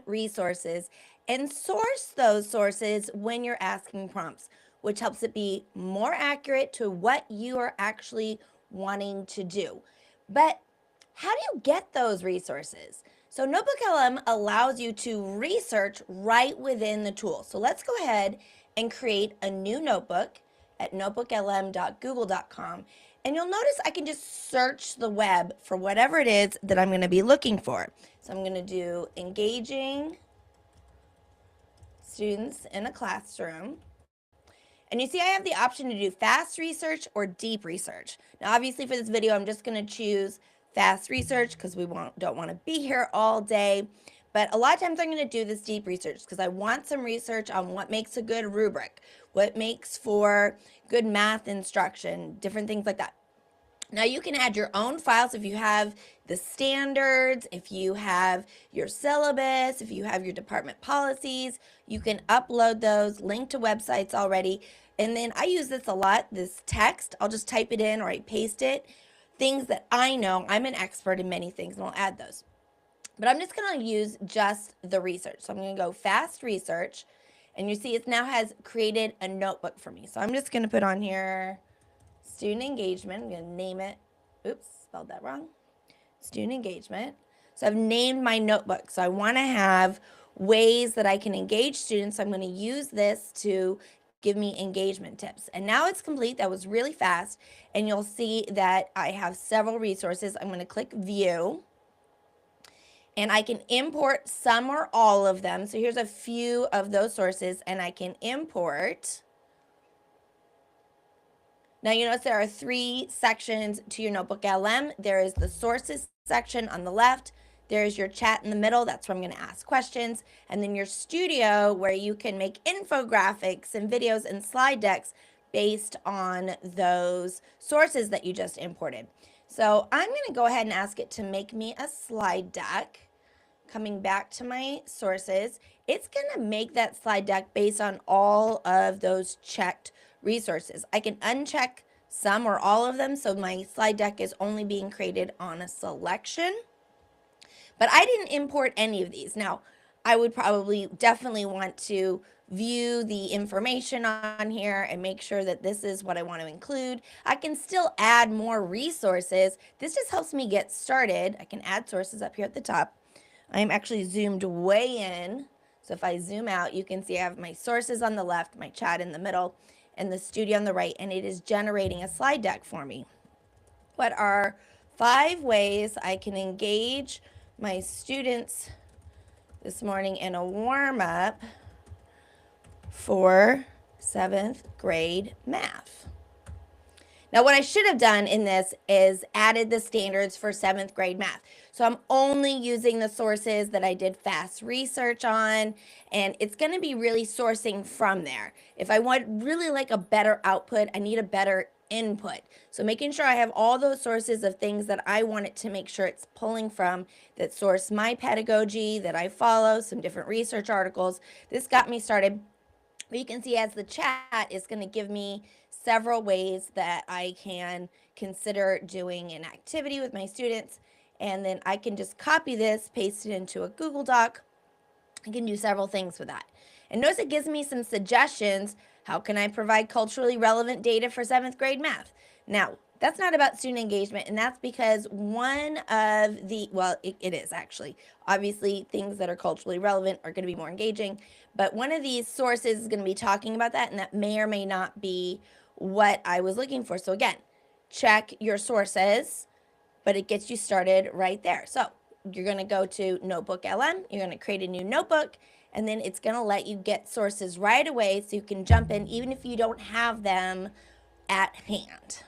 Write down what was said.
resources and source those sources when you're asking prompts, which helps it be more accurate to what you are actually wanting to do. But how do you get those resources? So Notebook LM allows you to research right within the tool. So let's go ahead and create a new notebook at notebooklm.google.com. And you'll notice I can just search the web for whatever it is that I'm going to be looking for. So I'm going to do engaging students in a classroom. And you see I have the option to do fast research or deep research. Now obviously for this video I'm just going to choose fast research because we don't want to be here all day. But a lot of times I'm going to do this deep research because I want some research on what makes a good rubric, what makes for good math instruction, different things like that. Now you can add your own files if you have the standards, if you have your syllabus, if you have your department policies, you can upload those, link to websites already. And then I use this a lot, this text, I'll just type it in or I paste it. Things that I know, I'm an expert in many things and I'll add those. But I'm just gonna use just the research. So I'm gonna go fast research and you see it now has created a notebook for me. So I'm just gonna put on here student engagement. I'm going to name it. Oops, spelled that wrong. Student engagement. So I've named my notebook. So I want to have ways that I can engage students. So I'm going to use this to give me engagement tips. And now it's complete. That was really fast. And you'll see that I have several resources. I'm going to click view. And I can import some or all of them. So here's a few of those sources. And I can import. Now you notice there are 3 sections to your Notebook LM. There is the sources section on the left. There's your chat in the middle. That's where I'm going to ask questions. And then your studio where you can make infographics and videos and slide decks based on those sources that you just imported. So I'm going to go ahead and ask it to make me a slide deck. Coming back to my sources, it's going to make that slide deck based on all of those checked resources. I can uncheck some or all of them, so my slide deck is only being created on a selection. But I didn't import any of these. Now, I would definitely want to view the information on here and make sure that this is what I want to include. I can still add more resources. This just helps me get started. I can add sources up here at the top. I'm actually zoomed way in. So if I zoom out, you can see I have my sources on the left, my chat in the middle, and the studio on the right, and it is generating a slide deck for me. What are 5 ways I can engage my students this morning in a warm-up for 7th grade math? Now, what I should have done in this is added the standards for 7th grade math. So I'm only using the sources that I did fast research on, and it's going to be really sourcing from there. If I want really like a better output, I need a better input. So making sure I have all those sources of things that I want it to make sure it's pulling from that source my pedagogy that I follow, some different research articles. This got me started. But you can see as the chat is going to give me several ways that I can consider doing an activity with my students. And then I can just copy this, paste it into a Google Doc. I can do several things with that. And notice it gives me some suggestions. How can I provide culturally relevant data for 7th grade math? Now, that's not about student engagement, and that's because one of the, well, it is actually. Obviously, things that are culturally relevant are going to be more engaging, but one of these sources is going to be talking about that, and that may or may not be what I was looking for. So again, check your sources, but it gets you started right there. So you're going to go to Notebook LM, you're going to create a new notebook, and then it's going to let you get sources right away so you can jump in even if you don't have them at hand.